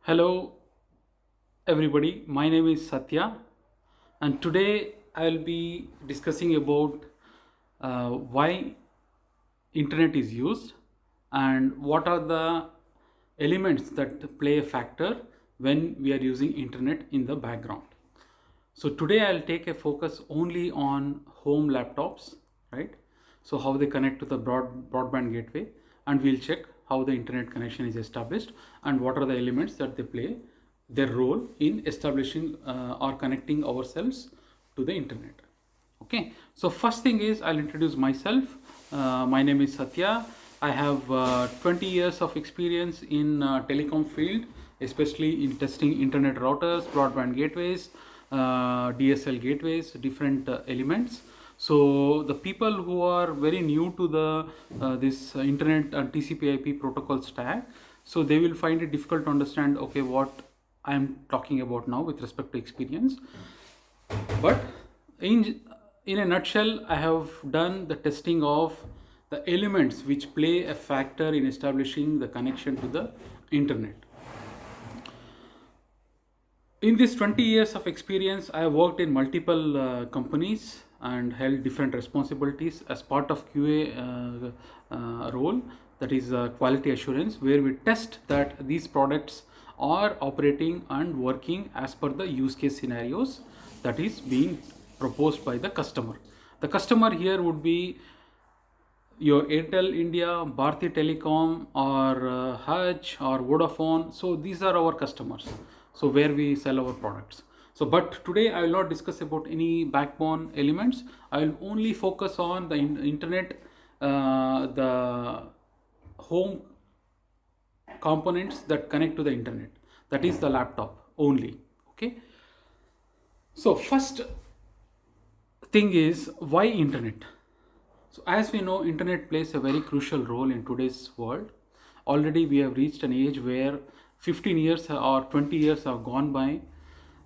Hello, everybody. My name is Satya, and today I'll be discussing about why internet is used and what are the elements that play a factor when we are using internet in the background. So today I'll take a focus only on home laptops, right? So how they connect to the broadband gateway, and we'll check how the internet connection is established and what are the elements that they play their role in establishing or connecting ourselves to the internet. Okay, so first thing is I'll introduce myself. My name is Satya. I have 20 years of experience in telecom field, especially in testing internet routers, broadband gateways, DSL gateways, different elements. So the people who are very new to the this internet and TCP/IP protocol stack, so they will find it difficult to understand. Okay, what I'm talking about now with respect to experience, but in a nutshell, I have done the testing of the elements which play a factor in establishing the connection to the internet. In this 20 years of experience, I have worked in multiple companies and held different responsibilities as part of QA role, that is quality assurance, where we test that these products are operating and working as per the use case scenarios that is being proposed by the customer. The customer here would be your Airtel India, Bharti Telecom, or Hutch or Vodafone. So these are our customers. So where we sell our products. So, but today I will not discuss about any backbone elements. I will only focus on the internet, the home components that connect to the internet. That is the laptop only. Okay. So first thing is, why internet? So as we know, internet plays a very crucial role in today's world. Already we have reached an age where 15 years or 20 years have gone by,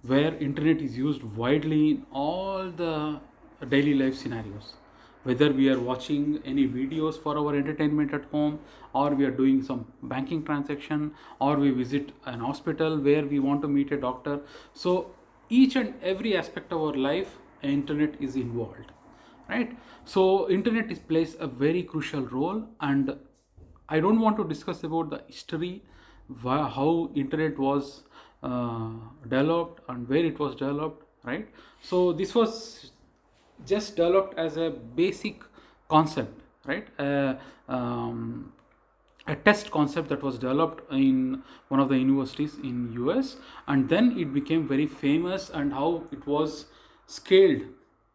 where internet is used widely in all the daily life scenarios. Whether we are watching any videos for our entertainment at home, or we are doing some banking transaction, or we visit an hospital where we want to meet a doctor. So each and every aspect of our life, internet is involved, right? So internet plays a very crucial role, and I don't want to discuss about the history, how internet was developed and where it was developed, right? So this was just developed as a basic concept, right? A test concept that was developed in one of the universities in US, and then it became very famous, and how it was scaled.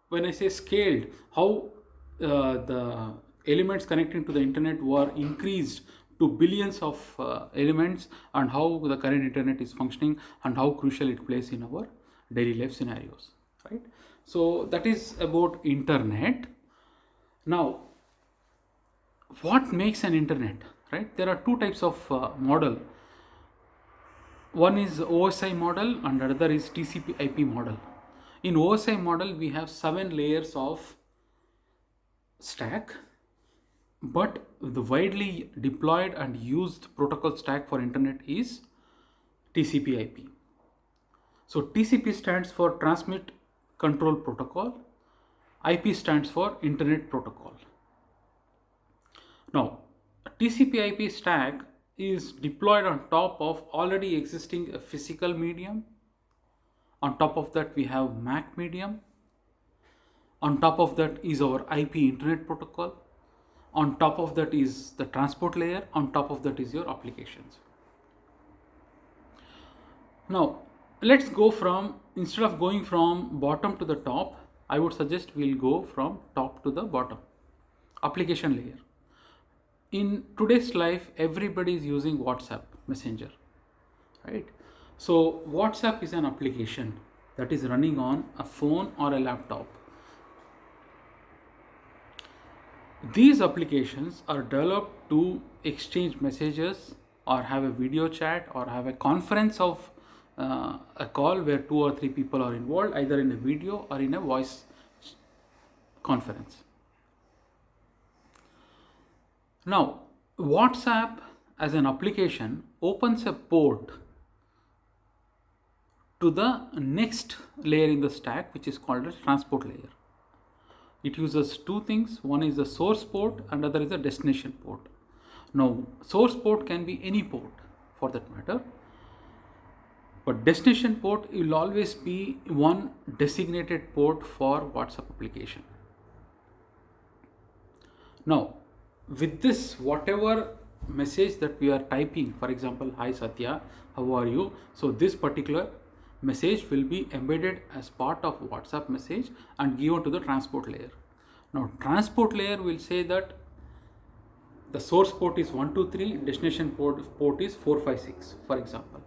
When I say scaled, how the elements connecting to the internet were increased to billions of elements, and how the current internet is functioning and how crucial it plays in our daily life scenarios, right? So that is about internet. Now, what makes an internet, right? There are two types of model. One is OSI model and another is TCP/IP model. In OSI model, we have 7 layers of stack, but the widely deployed and used protocol stack for internet is TCP/IP. So TCP stands for Transmit Control Protocol, IP stands for Internet Protocol. Now, TCP/IP stack is deployed on top of already existing a physical medium. On top of that, we have MAC medium. On top of that is our IP Internet Protocol. On top of that is the transport layer. On top of that is your applications. Now, let's go from, instead of going from bottom to the top, I would suggest we'll go from top to the bottom. Application layer. In today's life, everybody is using WhatsApp Messenger, right? So WhatsApp is an application that is running on a phone or a laptop. These applications are developed to exchange messages, or have a video chat, or have a conference of a call where 2 or 3 people are involved, either in a video or in a voice conference. Now, WhatsApp as an application opens a port to the next layer in the stack, which is called as transport layer. It uses two things. One is the source port and other is the destination port. Now, source port can be any port for that matter, but destination port will always be one designated port for WhatsApp application. Now, with this, whatever message that we are typing, for example, hi Satya, how are you? So this particular message will be embedded as part of WhatsApp message and given to the transport layer. Now, transport layer will say that the source port is 123, destination port is 456, for example,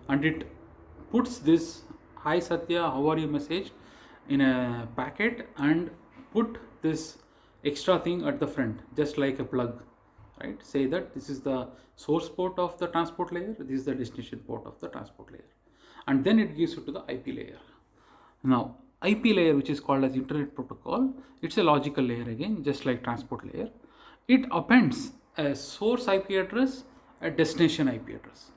and it puts this hi Satya, how are you message in a packet and put this extra thing at the front, just like a plug, right? Say that this is the source port of the transport layer, this is the destination port of the transport layer, and then it gives it to the IP layer. Now, IP layer, which is called as Internet Protocol, it's a logical layer again, just like transport layer. It appends a source IP address, a destination IP address,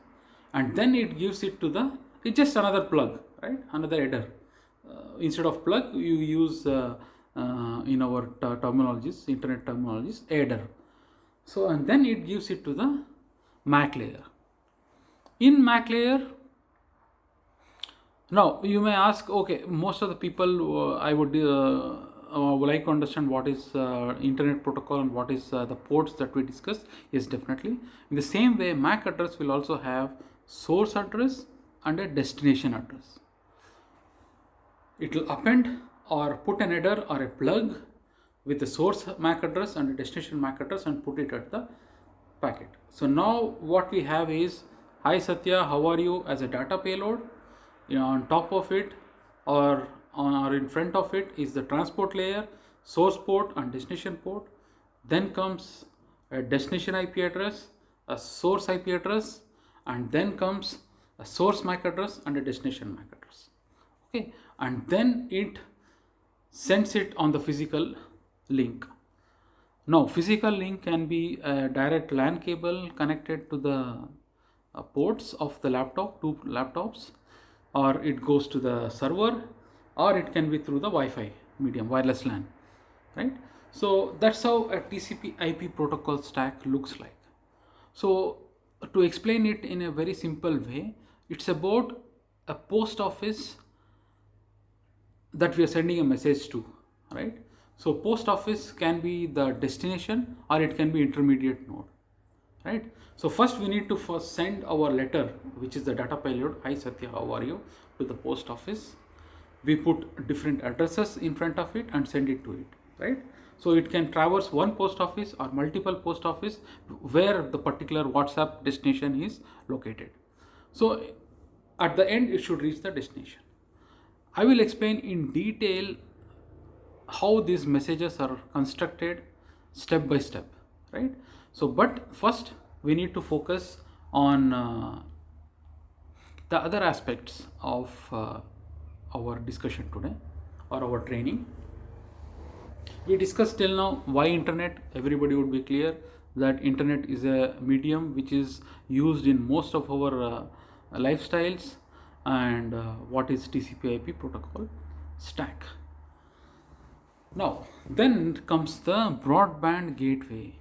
and then it gives it to the, it's just another plug, right? Another header. Instead of plug, you use in our terminologies, internet terminologies, header. So, and then it gives it to the MAC layer. In MAC layer, now you may ask, okay, most of the people I would like to understand what is internet protocol and what is the ports that we discussed. Yes, definitely. In the same way, MAC address will also have source address and a destination address. It will append or put an header or a plug with the source MAC address and the destination MAC address and put it at the packet. So now what we have is hi Satya, how are you as a data payload. On top of it or in front of it is the transport layer, source port and destination port. Then comes a destination IP address, a source IP address, and then comes a source MAC address and a destination MAC address. Okay, and then it sends it on the physical link. Now, physical link can be a direct LAN cable connected to the ports of the laptop, two laptops, or it goes to the server, or it can be through the Wi-Fi medium, wireless LAN, right? So that's how a TCP/IP protocol stack looks like. So to explain it in a very simple way, it's about a post office that we are sending a message to, right? So post office can be the destination or it can be intermediate node, right? So first we need to first send our letter, which is the data payload, hi Satya, how are you, to the post office. We put different addresses in front of it and send it to it, right? So it can traverse one post office or multiple post office where the particular WhatsApp destination is located. So at the end, it should reach the destination. I will explain in detail how these messages are constructed step by step, right? So, but first we need to focus on the other aspects of our discussion today or our training. We discussed till now why internet. Everybody would be clear that internet is a medium which is used in most of our lifestyles, and what is TCP/IP protocol stack. Now then comes the broadband gateway.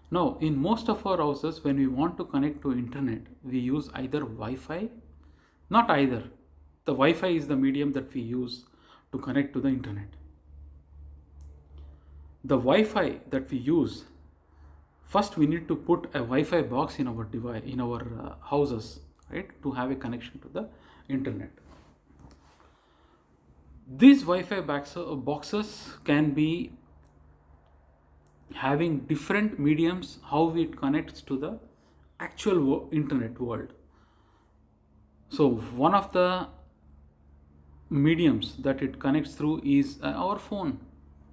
Now in most of our houses, when we want to connect to internet, we use either Wi-Fi, not either. The Wi-Fi is the medium that we use to connect to the internet. The Wi-Fi that we use, first we need to put a Wi-Fi box in our device, in our houses, right, to have a connection to the internet. These Wi-Fi boxes can be having different mediums how it connects to the actual internet world. So one of the mediums that it connects through is our phone,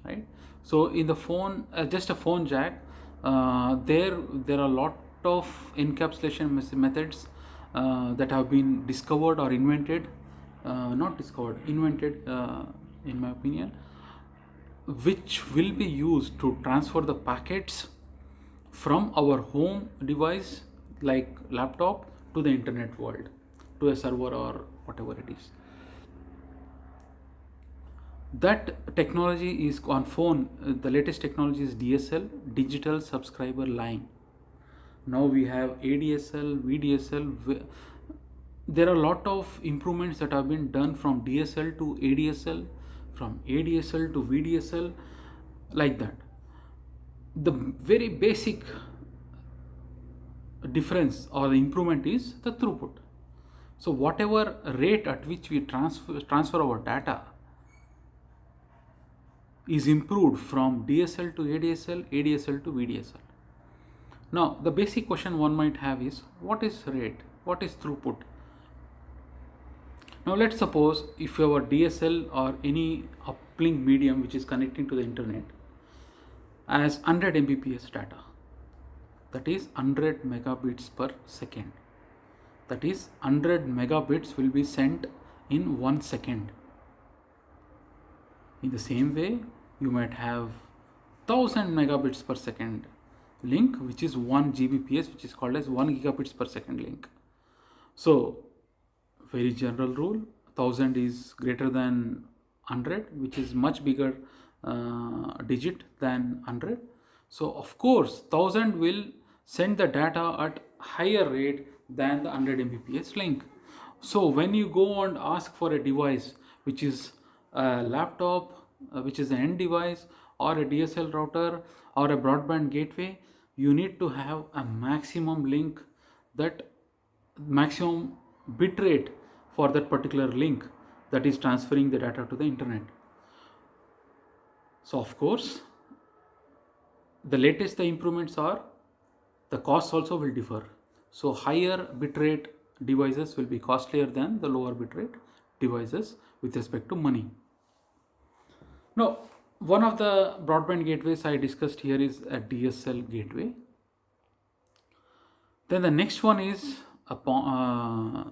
right? So in the phone, just a phone jack, there are a lot of encapsulation methods that have been discovered or invented, not discovered, invented in my opinion, which will be used to transfer the packets from our home device like laptop to the internet world, to a server or whatever it is. That technology is on phone. The latest technology is DSL, digital subscriber line. Now we have ADSL, VDSL. There are a lot of improvements that have been done from DSL to ADSL, from ADSL to VDSL, like that. The very basic difference or the improvement is the throughput. So whatever rate at which we transfer our data is improved from DSL to ADSL, ADSL to VDSL. Now the basic question one might have is, what is rate? What is throughput? Now let's suppose if your DSL or any uplink medium which is connecting to the internet as 100 Mbps data, that is 100 megabits per second. That is 100 megabits will be sent in 1 second. In the same way, you might have 1000 megabits per second link, which is 1 Gbps, which is called as 1 gigabits per second link. So very general rule, 1000 is greater than 100, which is much bigger digit than 100. So of course 1000 will send the data at higher rate than the 100 Mbps link. So when you go and ask for a device which is a laptop, which is an end device, or a DSL router or a broadband gateway, you need to have a maximum link, that maximum bit rate for that particular link that is transferring the data to the internet. So of course the latest the improvements are, the costs also will differ. So higher bitrate devices will be costlier than the lower bitrate devices with respect to money. Now one of the broadband gateways I discussed here is a DSL gateway. Then the next one is a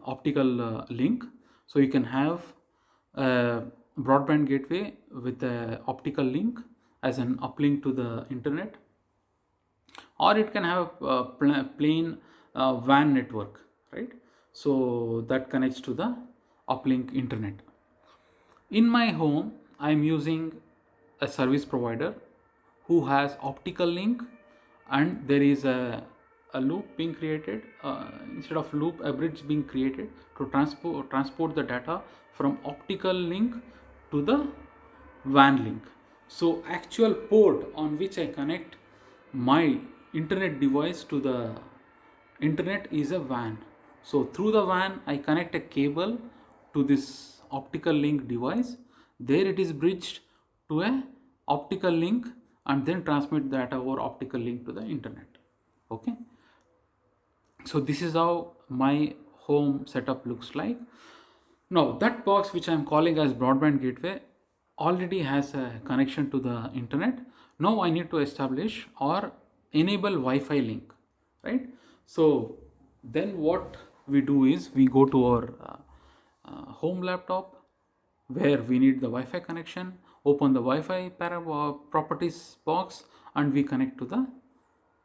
optical link. So you can have a broadband gateway with a optical link as an uplink to the internet, or it can have a plain WAN network, right? So that connects to the uplink internet. In my home, I am using a service provider who has optical link, and there is a loop being created, instead of loop, a bridge being created to transport the data from optical link to the WAN link. So actual port on which I connect my internet device to the internet is a WAN. So through the WAN I connect a cable to this optical link device. There it is bridged to a optical link and then transmit data over optical link to the internet. Okay. So this is how my home setup looks like. Now that box which I am calling as broadband gateway already has a connection to the internet. Now I need to establish or enable Wi-Fi link, right? So then what we do is we go to our home laptop where we need the Wi-Fi connection, open the Wi-Fi properties box, and we connect to the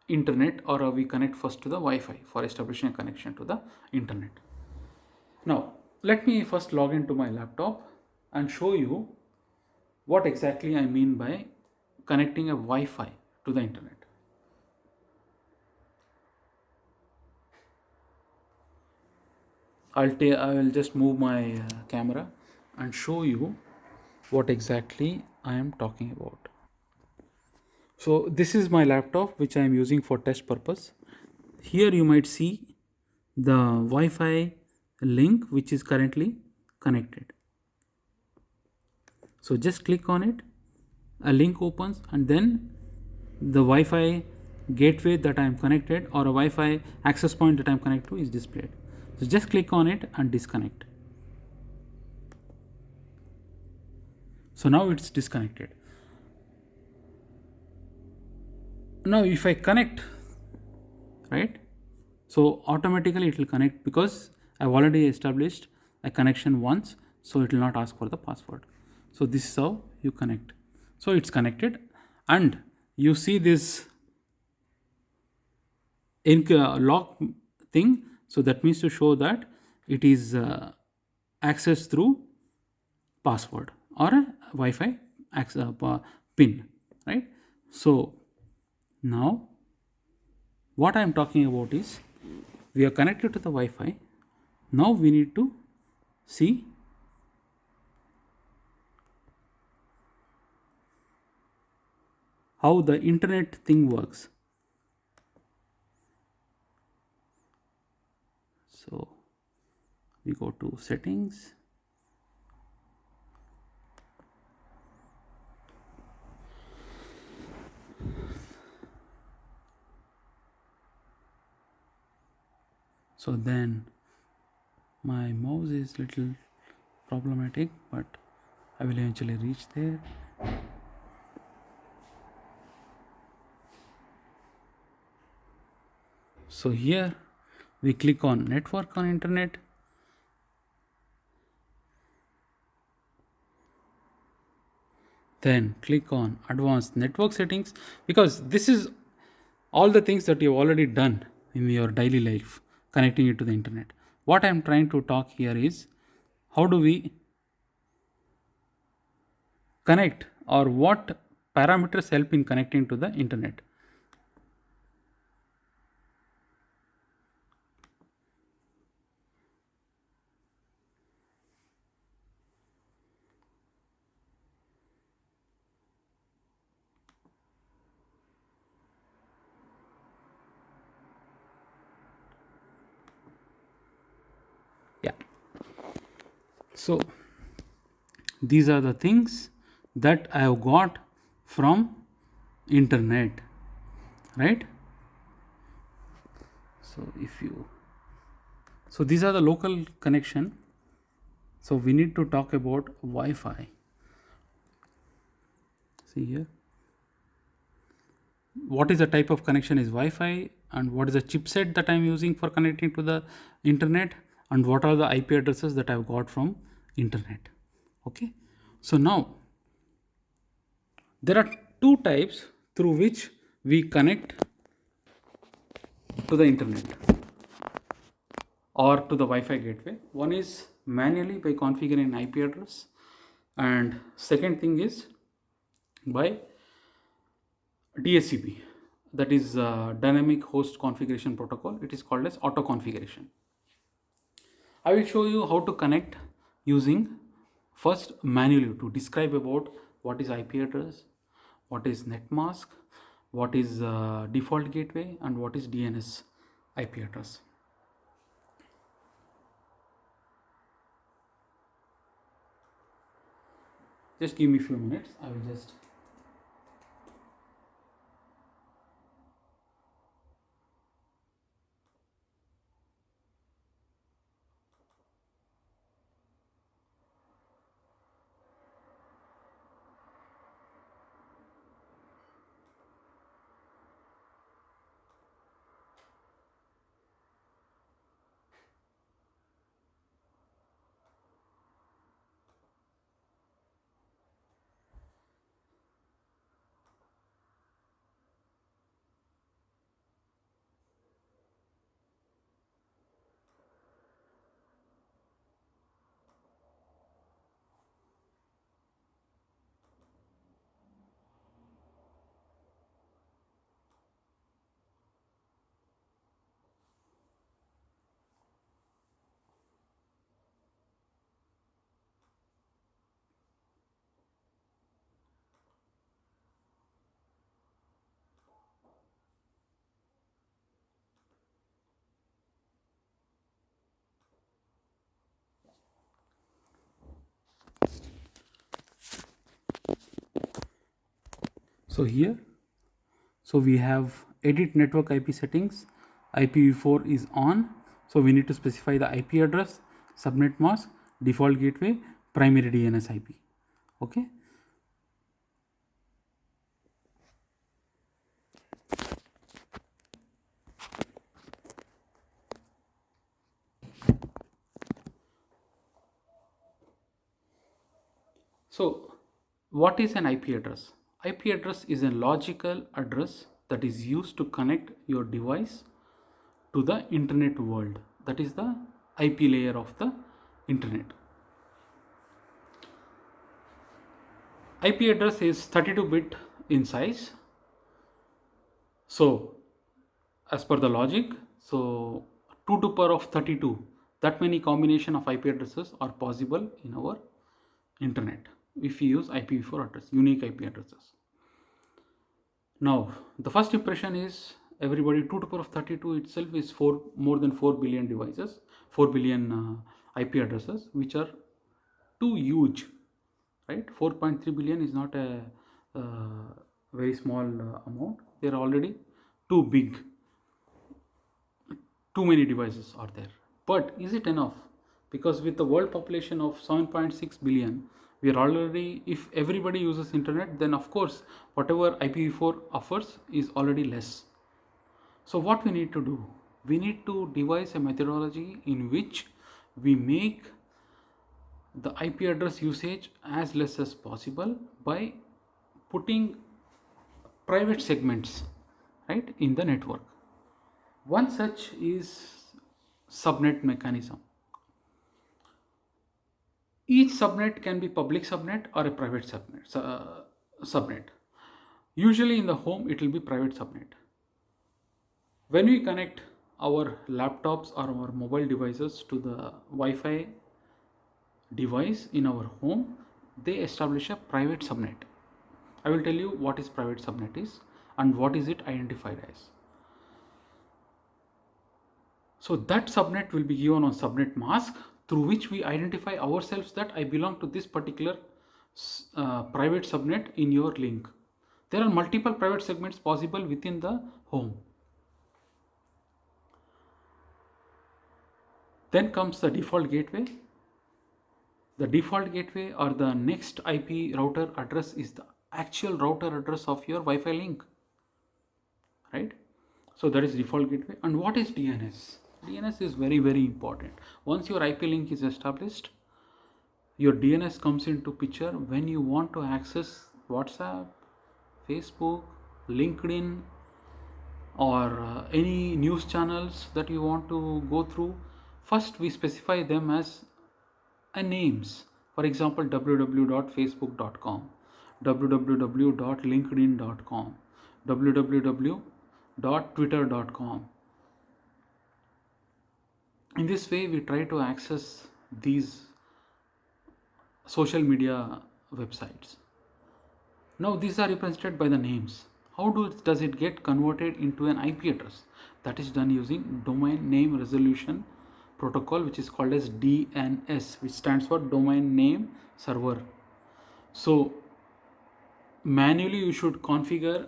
internet, or we connect first to the Wi-Fi for establishing a connection to the internet. Now let me first log into my laptop and show you what exactly I mean by connecting a Wi-Fi to the internet. I will just move my camera and show you what exactly I am talking about. So this is my laptop which I am using for test purpose. Here you might see the Wi-Fi link which is currently connected. So just click on it, a link opens, and then the Wi-Fi gateway that I am connected, or a Wi-Fi access point that I am connected to, is displayed. So just click on it and disconnect. So now it's disconnected. Now if I connect, right, so automatically it will connect because I've already established a connection once, so it will not ask for the password. So this is how you connect. So it's connected, and you see this lock thing. So that means to show that it is accessed through password or a Wi-Fi pin, right? So now what I am talking about is we are connected to the Wi-Fi. Now we need to see how the internet thing works. So we go to settings. So then my mouse is little problematic, but I will eventually reach there. So here we click on network on internet. Then click on advanced network settings, because this is all the things that you've already done in your daily life, connecting it to the internet. What I'm trying to talk here is how do we connect, or what parameters help in connecting to the internet. Yeah. So these are the things that I have got from internet, right? So if you, so these are the local connection. So we need to talk about Wi-Fi. See here, what is the type of connection is Wi-Fi, and what is the chipset that I'm using for connecting to the internet, and what are the IP addresses that I've got from internet. Okay, so now there are two types through which we connect to the internet or to the Wi-Fi gateway. One is manually by configuring an IP address, and second thing is by DHCP, that is dynamic host configuration protocol. It is called as auto configuration. I will show you how to connect using first manually to describe about what is IP address, what is net mask, what is default gateway, and what is DNS IP address. Just give me a few minutes. I will just. So here, so we have edit network IP settings. IPv4 is on, so we need to specify the IP address, subnet mask, default gateway, primary DNS IP. Okay. So what is an IP address? IP address is a logical address that is used to connect your device to the internet world. That is the IP layer of the internet. IP address is 32-bit in size. So as per the logic, so 2 to the power of 32, that many combination of IP addresses are possible in our internet if we use IPv4 address, unique IP addresses. Now the first impression is everybody 2 to the power of 32 itself is more than 4 billion devices, 4 billion IP addresses, which are too huge, right? 4.3 billion is not a very small amount. They are already too big. Too many devices are there. But is it enough? Because with the world population of 7.6 billion, we are already, if everybody uses internet, then of course whatever IPv4 offers is already less. So what we need to do? We need to devise a methodology in which we make the IP address usage as less as possible by putting private segments, right, in the network. One such is subnet mechanism. Each subnet can be public subnet or a private subnet. Usually in the home it will be private subnet. When we connect our laptops or our mobile devices to the Wi-Fi device in our home, they establish a private subnet. I will tell you what is private subnet is and what is it identified as. So that subnet will be given on subnet mask, through which we identify ourselves that I belong to this particular private subnet in your link. There are multiple private segments possible within the home. Then comes the default gateway. The default gateway or the next IP router address is the actual router address of your Wi-Fi link, right? So that is default gateway. And what is DNS? DNS is very, very important. Once your IP link is established, your DNS comes into picture when you want to access WhatsApp, Facebook, LinkedIn, or any news channels that you want to go through. First we specify them as names. For example, www.facebook.com, www.linkedin.com, www.twitter.com. In this way we try to access these social media websites. Now these are represented by the names. How does it get converted into an IP address? That is done using domain name resolution protocol, which is called as DNS, which stands for domain name server. So manually you should configure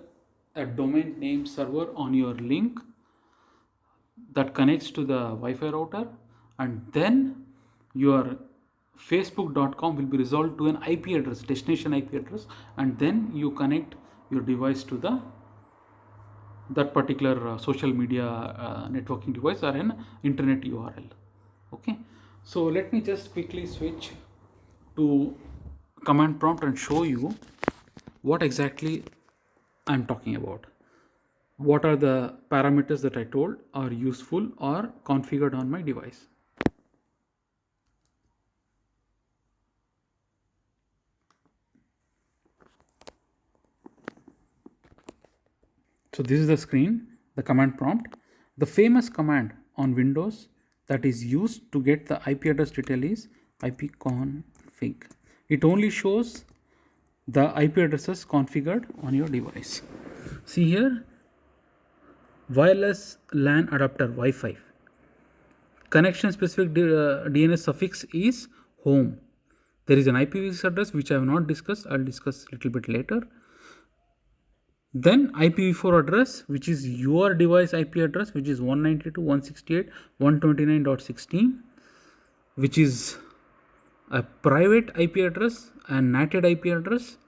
a domain name server on your link that connects to the Wi-Fi router, and then your facebook.com will be resolved to an IP address, destination IP address, and then you connect your device to that particular social media networking device or an internet URL. Okay, so let me just quickly switch to command prompt and show you what exactly I'm talking about. What are the parameters that I told are useful or configured on my device. So this is the screen, the command prompt. The famous command on Windows that is used to get the IP address detail is ipconfig. It only shows the IP addresses configured on your device. See here, wireless LAN adapter Wi-Fi. Connection specific DNS suffix is home. There is an IPv6 address which I have not discussed. I'll discuss a little bit later. Then IPv4 address, which is your device IP address, which is 192.168.129.16, which is a private IP address and NATed IP address.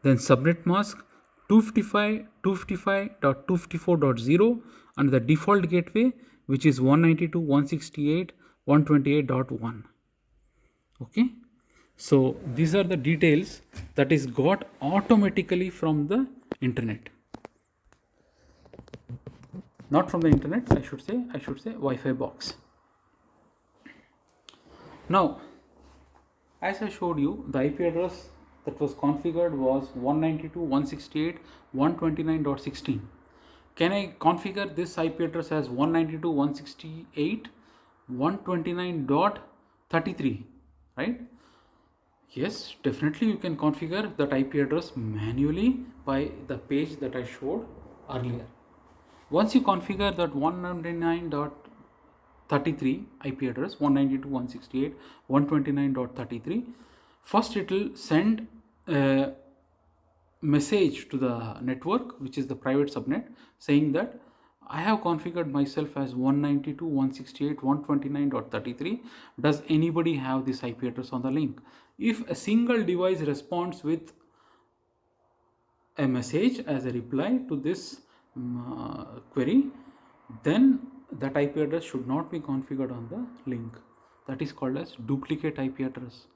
Then subnet mask 255.254.0 and the default gateway, which is 192.168.128.1. Okay, so these are the details that is got automatically from the internet, not from the internet, I should say Wi-Fi box. Now, as I showed you, the IP address that was configured was 192.168.129.16. Can I configure this IP address as 192.168.129.33, right? Yes, definitely you can configure that IP address manually by the page that I showed earlier. Once you configure that 199.33 IP address, 192.168.129.33, first it will send a message to the network, which is the private subnet, saying that I have configured myself as 192.168.129.33. Does anybody have this IP address on the link? If a single device responds with a message as a reply to this query, then that IP address should not be configured on the link. That is called as duplicate IP address.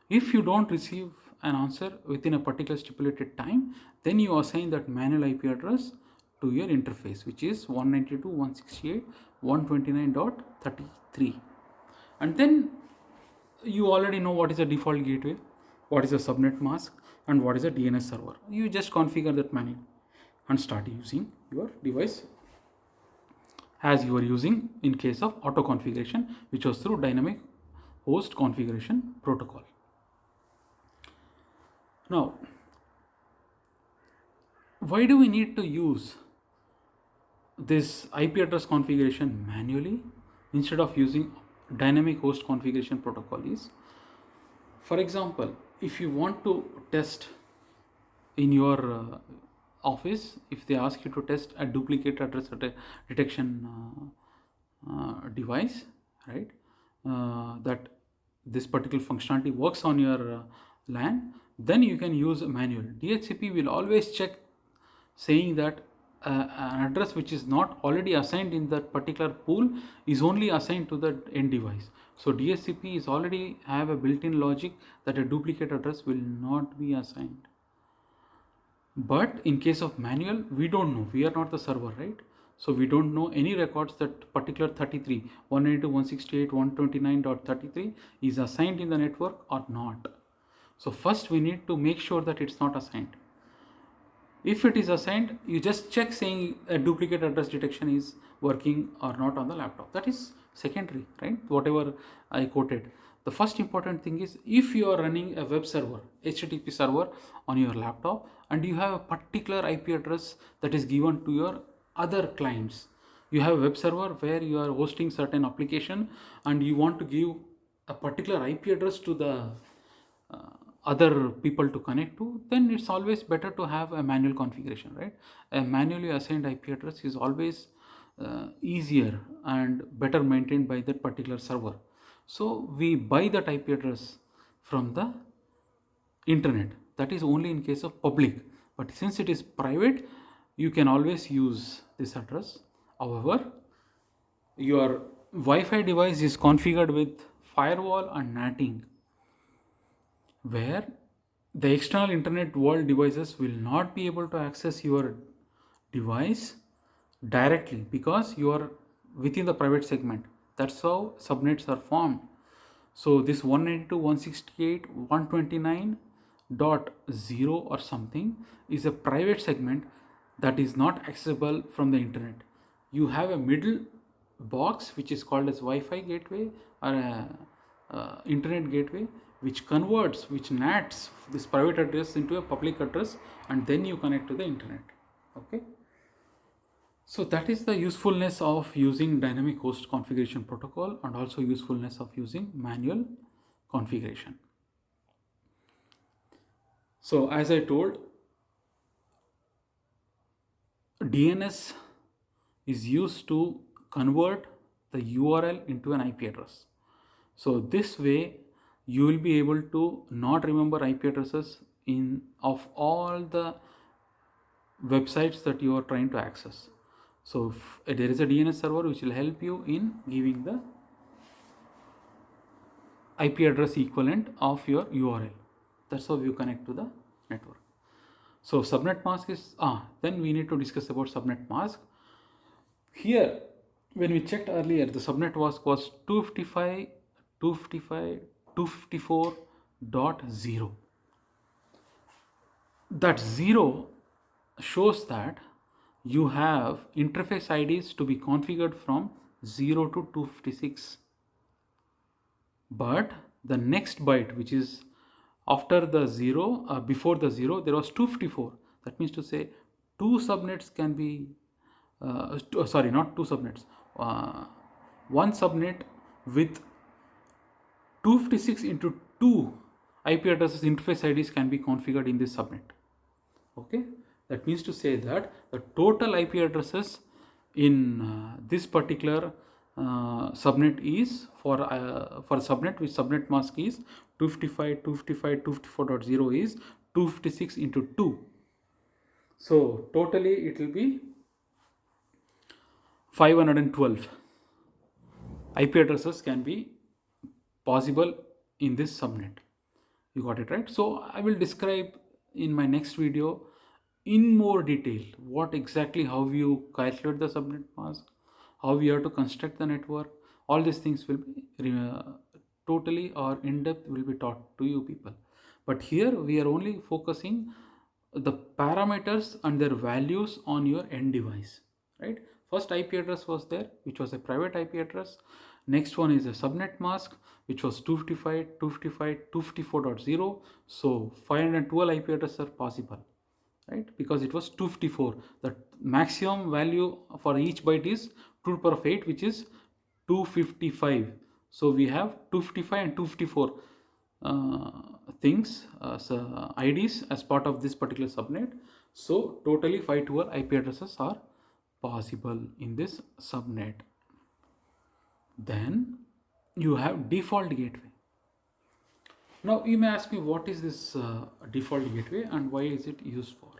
If you don't receive an answer within a particular stipulated time, then you assign that manual IP address to your interface, which is 192.168.129.33. And then you already know what is a default gateway, what is a subnet mask, and what is a DNS server. You just configure that manually and start using your device as you are using in case of auto configuration, which was through dynamic host configuration protocol. Now, why do we need to use this IP address configuration manually instead of using dynamic host configuration protocol? Is, for example, if you want to test in your office, if they ask you to test a duplicate address detection device, right, that this particular functionality works on your LAN, then you can use a manual. DHCP will always check, saying that an address which is not already assigned in that particular pool is only assigned to the end device. So DHCP is already have a built-in logic that a duplicate address will not be assigned. But in case of manual, we don't know. We are not the server, right? So we don't know any records that particular 33, 192.168.129.33 is assigned in the network or not. So first we need to make sure that it's not assigned. If it is assigned, you just check saying a duplicate address detection is working or not on the laptop. That is secondary, right? Whatever I quoted. The first important thing is, if you are running a web server, HTTP server on your laptop, and you have a particular IP address that is given to your other clients. You have a web server where you are hosting certain application and you want to give a particular IP address to the other people to connect to, then it's always better to have a manual configuration, right? A manually assigned IP address is always easier and better maintained by that particular server. So we buy that IP address from the internet. That is only in case of public, but since it is private, you can always use this address. However, your Wi-Fi device is configured with firewall and NATing, where the external internet world devices will not be able to access your device directly because you are within the private segment. That's how subnets are formed. So this 192.168.129.0 or something is a private segment that is not accessible from the internet. You have a middle box which is called as Wi-Fi gateway or a internet gateway, which converts, which nats this private address into a public address, and then you connect to the internet. Okay. So that is the usefulness of using dynamic host configuration protocol, and also usefulness of using manual configuration. So as I told, DNS is used to convert the URL into an IP address. So this way you will be able to not remember IP addresses of all the websites that you are trying to access. So there is a DNS server which will help you in giving the IP address equivalent of your URL. That's how you connect to the network. So subnet mask is, then we need to discuss about subnet mask. Here, when we checked earlier, the subnet mask was 255 254.0. That 0 shows that you have interface IDs to be configured from 0 to 256. But the next byte, which is after the 0, before the 0, there was 254. That means to say two subnets can be, sorry, not two subnets, one subnet with 256 into 2 IP addresses interface IDs can be configured in this subnet. Okay, that means to say that the total IP addresses in this particular subnet is for subnet which subnet mask is 255, 255, 254.0 is 256 into 2. So totally it will be 512 IP addresses can be possible in this subnet. You got it right? So I will describe in my next video in more detail what exactly, how you calculate the subnet mask, how you have to construct the network. All these things will be totally or in depth will be taught to you people. But here we are only focusing the parameters and their values on your end device, right? First IP address was there, which was a private IP address. Next one is a subnet mask, which was 255, 255, 254.0. So 512 IP addresses are possible, right? Because it was 254. The maximum value for each byte is 2 to the power of 8, which is 255. So we have 255 and 254 things, IDs as part of this particular subnet. So totally 512 IP addresses are possible in this subnet. Then you have default gateway. Now you may ask me, what is this default gateway and why is it used for?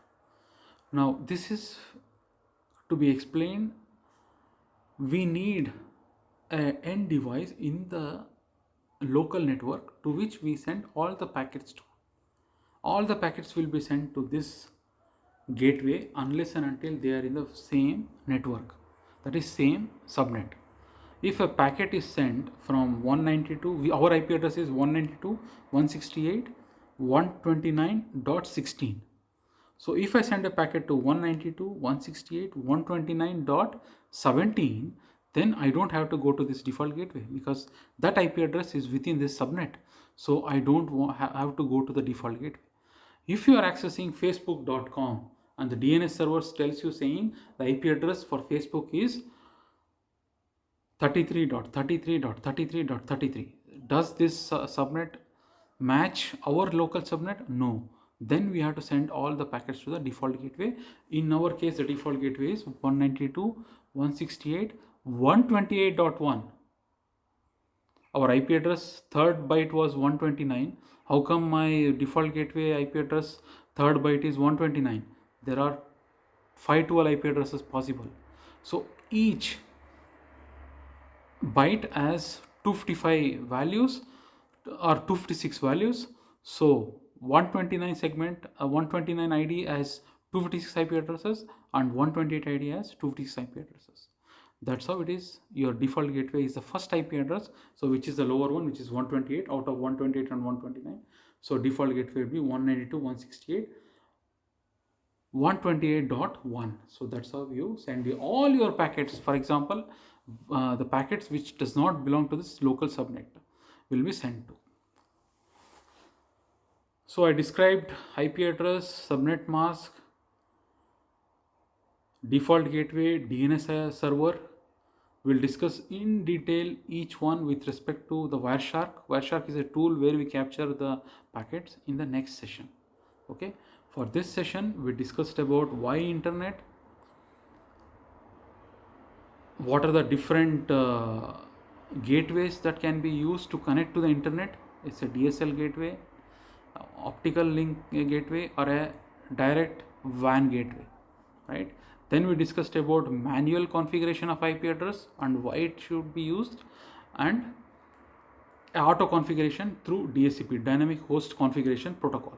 Now this is to be explained. We need an end device in the local network to which we send all the packets to. All the packets will be sent to this gateway unless and until they are in the same network, that is same subnet. If a packet is sent from 192, our IP address is 192.168.129.16. So if I send a packet to 192.168.129.17, then I don't have to go to this default gateway because that IP address is within this subnet. So I don't have to go to the default gateway. If you are accessing facebook.com and the DNS server tells you saying the IP address for Facebook is 33.33.33.33, does this subnet match our local subnet? No. Then we have to send all the packets to the default gateway. In our case, the default gateway is 192.168.128.1. Our IP address third byte was 129. How come my default gateway IP address third byte is 129? There are 512 IP addresses possible. So each byte has 255 values or 256 values. So 129 segment, 129 ID has 256 IP addresses and 128 ID has 256 IP addresses. That's how it is. Your default gateway is the first IP address, so which is the lower one, which is 128 out of 128 and 129. So default gateway will be 192.168.128.1. So that's how you send all your packets. For example, the packets which does not belong to this local subnet will be sent to. So I described IP address, subnet mask, default gateway, DNS server. We'll discuss in detail each one with respect to the Wireshark. Wireshark is a tool where we capture the packets in the next session. Okay. For this session, we discussed about why internet, what are the different gateways that can be used to connect to the internet. It's a DSL gateway, optical link gateway, or a direct WAN gateway, right? Then we discussed about manual configuration of IP address and why it should be used, and auto configuration through DHCP, dynamic host configuration protocol.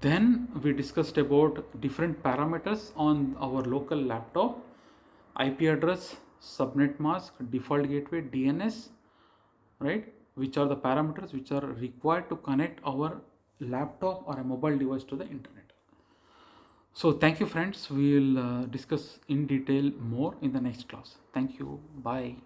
Then we discussed about different parameters on our local laptop: IP address, subnet mask, default gateway, DNS, right? Which are the parameters which are required to connect our laptop or a mobile device to the internet. So thank you friends. We will discuss in detail more in the next class. Thank you. Bye.